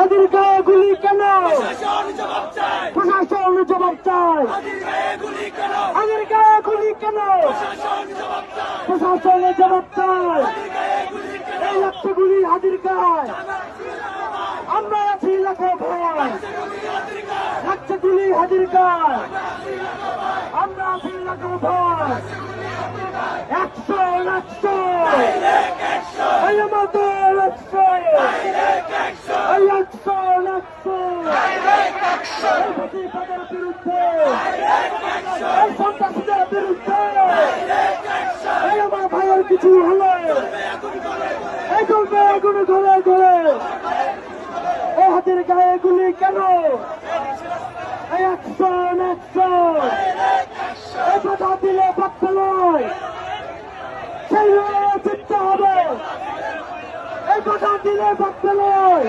হাজির গায়ে গুলি কেন? প্রশাসন জবাব চায়, প্রশাসন জবাব চায়। হাজির গায়ে গুলি কেন? হাজির গায়ে গুলি কেন? প্রশাসন জবাব চায়, প্রশাসনের জবাব চায়। হাজির গায়ে গুলি কেন? এই লাগছে গুলি হাজির গায়ে। আমরা আছি লাখো ভয়, লাগছে গুলি হাজির গায়ে। আমরা আছি লাখো ভয়, 100 এই আমাদের 100 এই 100 এই ফ্যাসিবাদের বিরুদ্ধে, এই সন্ত্রাসীদের বিরুদ্ধে, এই আমার ভাইয়ের কিছু হলে এই চলবে আগুন ঘরে ঘরে। এই হাতের গায়ে গুলি কেন? এই 100 এই কথা দিলে পাচ্ছে নয়, সেই লড়াইয়ে জিততে হবে। এই কথা দিলে পাচ্ছে নয়।